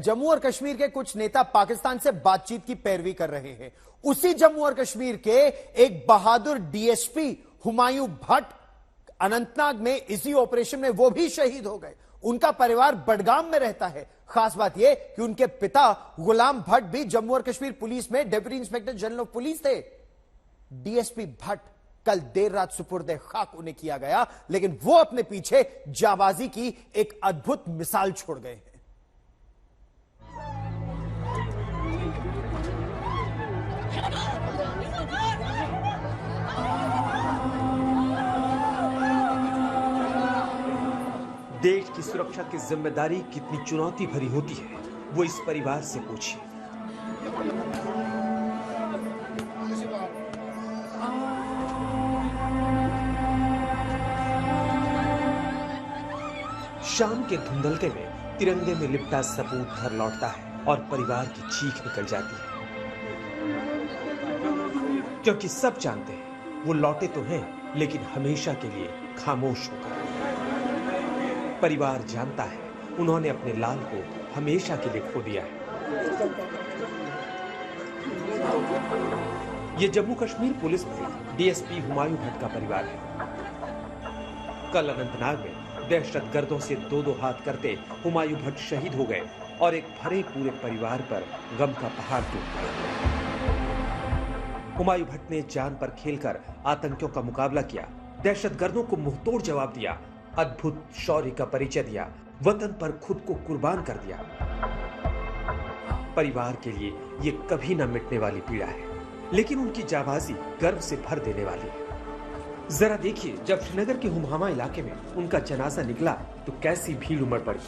जम्मू और कश्मीर के कुछ नेता पाकिस्तान से बातचीत की पैरवी कर रहे हैं। उसी जम्मू और कश्मीर के एक बहादुर डीएसपी हुमायूं भट्ट अनंतनाग में इसी ऑपरेशन में वो भी शहीद हो गए। उनका परिवार बडगाम में रहता है। खास बात यह कि उनके पिता गुलाम भट्ट भी जम्मू और कश्मीर पुलिस में deputy inspector general of police थे। डीएसपी भट्ट कल देर रात सुपुर्दे खाक उन्हें किया गया, लेकिन वो अपने पीछे जाबाजी की एक अद्भुत मिसाल छोड़ गए हैं। देश की सुरक्षा की जिम्मेदारी कितनी चुनौती भरी होती है, वो इस परिवार से पूछिए। शाम के धुंधलके में तिरंगे में लिपटा सपूत घर लौटता है और परिवार की चीख निकल जाती है, क्योंकि सब जानते हैं वो लौटे तो हैं, लेकिन हमेशा के लिए खामोश होकर। परिवार जानता है उन्होंने अपने लाल को हमेशा के लिए खो दिया है। ये जम्मू कश्मीर पुलिस में डीएसपी हुमायूं भट्ट का परिवार है। कल अनंतनाग में दहशतगर्दों से दो हाथ करते हुमायूं भट्ट शहीद हो गए और एक भरे पूरे परिवार पर गम का पहाड़ टूट गया। हुमायूं भट्ट ने जान पर खेलकर आतंकियों का मुकाबला किया, दहशतगर्दों को मुंहतोड़ जवाब दिया, अद्भुत शौर्य का परिचय दिया, वतन पर खुद को कुर्बान कर दिया। परिवार के लिए ये कभी न मिटने वाली पीड़ा है, लेकिन उनकी जाबाजी गर्व से भर देने वाली है। जरा देखिए, जब श्रीनगर के हुमहामा इलाके में उनका जनाजा निकला तो कैसी भीड़ उमड़ पड़ी।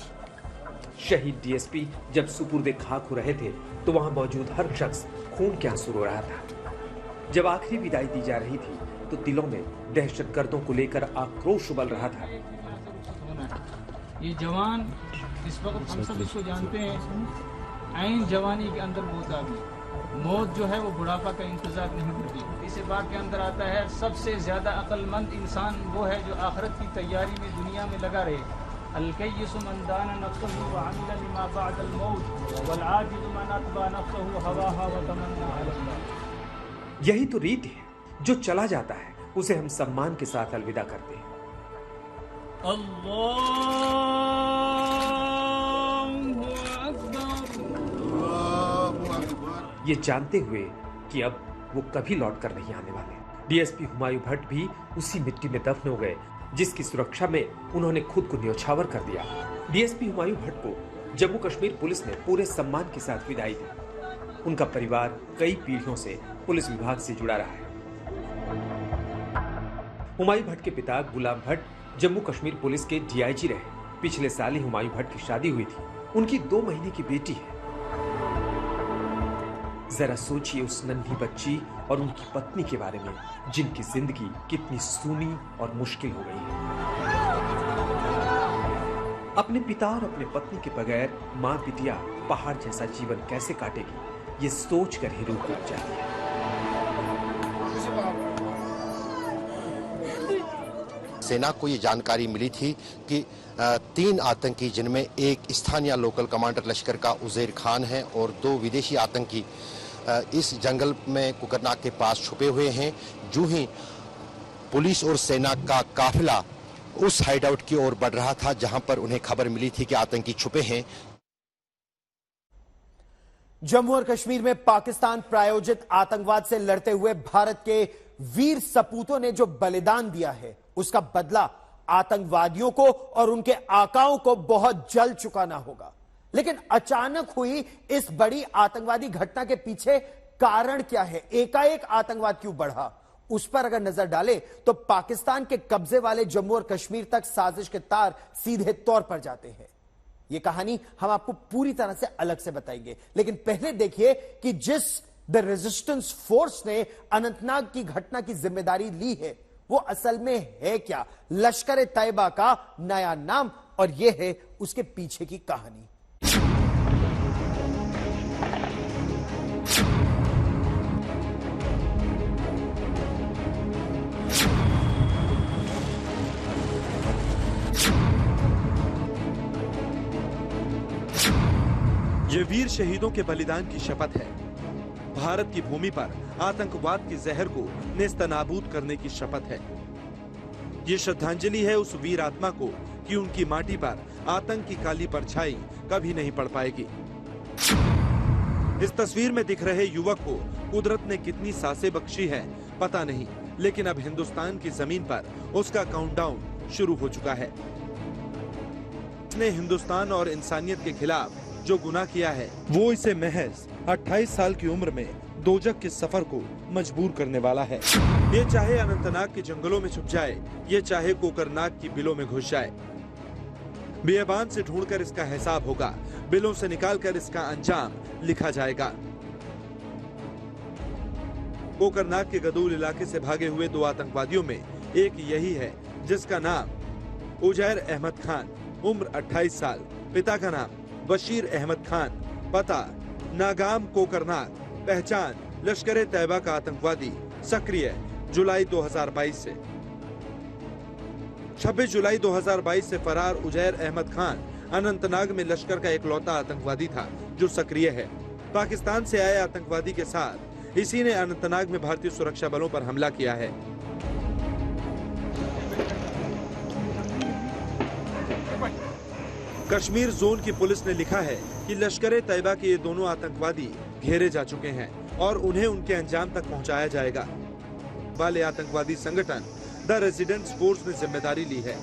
शहीद डीएसपी जब सुपुर्दे खाक हो रहे थे तो वहां मौजूद हर शख्स खून के आंसू रो रहा था। जब आखिरी विदाई दी जा रही थी तो दिलों में दहशतगर्दों को लेकर आक्रोश उबल रहा था। ये जवान इस वक्त हम सब इसको जानते हैं, ऐन जवानी के अंदर मौत आ गई। मौत जो है वो बुढ़ापा का इंतजार नहीं करती। इस बात के अंदर आता है सबसे ज्यादा अक्लमंद इंसान वो है जो आखिरत की तैयारी में दुनिया में लगा रहे। अल-कय्यिसु मन दाना नफ्सहु व अमिला लिमा बअदल मौत वल आजिज़ु मन अतबा नफ्सहु हवाहा व तमन्ना अलल्लाह। यही तो रीत है, जो चला जाता है उसे हम सम्मान के साथ अलविदा करते हैं। ये जानते हुए कि अब वो कभी लौट कर नहीं आने वाले, डीएसपी हुमायूं भट्ट भी उसी मिट्टी में दफन हो गए जिसकी सुरक्षा में उन्होंने खुद को न्यौछावर कर दिया। डीएसपी हुमायूं भट्ट को जम्मू कश्मीर पुलिस ने पूरे सम्मान के साथ विदाई दी। उनका परिवार कई पीढ़ियों से पुलिस विभाग से जुड़ा रहा है। हुमायूं भट्ट के पिता गुलाम भट्ट जम्मू कश्मीर पुलिस के डीआईजी रहे। पिछले साल ही हुमायूं भट्ट की शादी हुई थी। उनकी 2 महीने की बेटी है। जरा सोचिए उस नन्ही बच्ची और उनकी पत्नी के बारे में, जिनकी जिंदगी कितनी सूनी और मुश्किल हो गई है। अपने पिता और अपने पत्नी के बगैर मां बिटिया पहाड़ जैसा जीवन कैसे काटेगी, ये सोच कर ही रूह कांप जाती है। सेना को ये जानकारी मिली थी कि 3 आतंकी, जिनमें एक स्थानीय लोकल कमांडर लश्कर का उजैर खान है और 2 विदेशी आतंकी इस जंगल में कुकरनाग के पास छुपे हुए हैं। जो ही पुलिस और सेना का काफिला उस हाइडआउट की ओर बढ़ रहा था जहां पर उन्हें खबर मिली थी कि आतंकी छुपे हैं। जम्मू और कश्मीर में पाकिस्तान प्रायोजित आतंकवाद से लड़ते हुए भारत के वीर सपूतों ने जो बलिदान दिया है, उसका बदला आतंकवादियों को और उनके आकाओं को बहुत जल्द चुकाना होगा। लेकिन अचानक हुई इस बड़ी आतंकवादी घटना के पीछे कारण क्या है? एकाएक आतंकवाद क्यों बढ़ा? उस पर अगर नजर डालें तो पाकिस्तान के कब्जे वाले जम्मू और कश्मीर तक साजिश के तार सीधे तौर पर जाते हैं। यह कहानी हम आपको पूरी तरह से अलग से बताएंगे, लेकिन पहले देखिए कि जिस द रेजिस्टेंस फोर्स ने अनंतनाग की घटना की जिम्मेदारी ली है, वो असल में है क्या? लश्कर ए तैयबा का नया नाम, और यह है उसके पीछे की कहानी। ये वीर शहीदों के बलिदान की शपथ है। भारत की भूमि पर आतंकवाद के जहर को नेस्तनाबूद करने की शपथ है। ये श्रद्धांजलि है उस वीर आत्मा को कि उनकी माटी पर आतंक की काली परछाई कभी नहीं पड़ पाएगी। इस तस्वीर में दिख रहे युवक को कुदरत ने कितनी सांसें बख्शी है पता नहीं, लेकिन अब हिंदुस्तान की जमीन पर उसका काउंटडाउन शुरू हो चुका है। इसने हिंदुस्तान और इंसानियत के खिलाफ जो गुनाह किया है वो इसे महज 28 साल की उम्र में दोजक के सफर को मजबूर करने वाला है। ये चाहे अनंतनाग के जंगलों में छुप जाए, ये चाहे कोकरनाग की बिलों में घुस जाए, बियाबान से ढूंढकर इसका हिसाब होगा, बिलों से निकालकर इसका अंजाम लिखा जाएगा। कोकरनाग के गदूल इलाके से भागे हुए 2 आतंकवादियों में एक यही है जिसका नाम उजैर अहमद खान, उम्र 28 साल, पिता का नाम बशीर अहमद खान, पता नागाम कोकरनाग, पहचान लश्कर ए तैयबा का आतंकवादी, सक्रिय जुलाई 2022 से। 26 जुलाई 2022 से फरार उजैर अहमद खान अनंतनाग में लश्कर का इकलौता आतंकवादी था जो सक्रिय है। पाकिस्तान से आए आतंकवादी के साथ इसी ने अनंतनाग में भारतीय सुरक्षा बलों पर हमला किया है। कश्मीर जोन की पुलिस ने लिखा है कि लश्कर ए तैयबा के ये दोनों आतंकवादी घेरे जा चुके हैं और उन्हें उनके अंजाम तक पहुंचाया जाएगा। वाले आतंकवादी संगठन द रेजिडेंट्स फोर्स ने जिम्मेदारी ली है।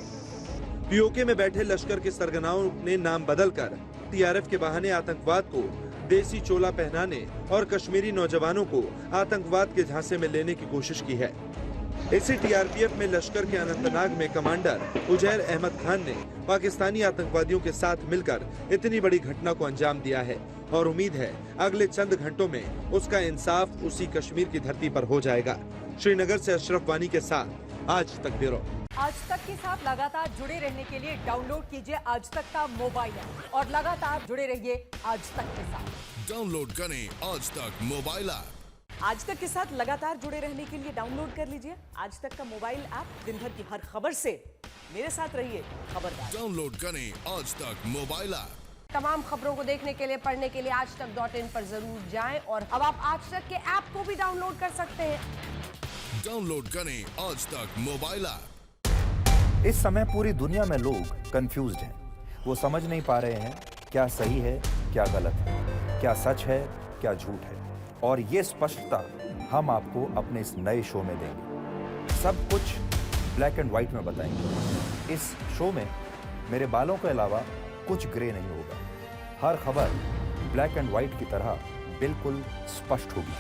पीओके में बैठे लश्कर के सरगनाओं ने नाम बदलकर टीआरएफ के बहाने आतंकवाद को देसी चोला पहनाने और कश्मीरी नौजवानों को आतंकवाद के झांसे में लेने की कोशिश की है। इसी टीआरपीएफ में लश्कर के अनंतनाग में कमांडर उजैर अहमद खान ने पाकिस्तानी आतंकवादियों के साथ मिलकर इतनी बड़ी घटना को अंजाम दिया है और उम्मीद है अगले चंद घंटों में उसका इंसाफ उसी कश्मीर की धरती पर हो जाएगा। श्रीनगर से अशरफ वानी के साथ आज तक ब्यूरो। आज तक के साथ लगातार जुड़े रहने के लिए डाउनलोड कीजिए आज तक का मोबाइल ऐप और लगातार जुड़े रहिए आज तक के साथ। डाउनलोड करें आज तक मोबाइल ऐप। आज तक के साथ लगातार जुड़े रहने के लिए डाउनलोड कर लीजिए आज तक का मोबाइल ऐप। दिन भर की हर खबर से मेरे साथ रहिए खबरदार। डाउनलोड करें आज तक मोबाइल ऐप। तमाम खबरों को देखने के लिए, पढ़ने के लिए आज तक.in पर जरूर जाएं और अब आप आज तक के ऐप को भी डाउनलोड कर सकते हैं। डाउनलोड करें आज तक मोबाइल ऐप। इस समय पूरी दुनिया में लोग कंफ्यूज्ड हैं। वो समझ नहीं पा रहे हैं क्या सही है, क्या गलत है, क्या सच है, क्या झूठ है। और ये स्पष्टता हम आपको अपने इस नए शो में देंगे। सब कुछ ब्लैक एंड व्हाइट में बताएंगे। इस शो में मेरे बालों के अलावा कुछ ग्रे नहीं होगा। हर खबर ब्लैक एंड व्हाइट की तरह बिल्कुल स्पष्ट होगी।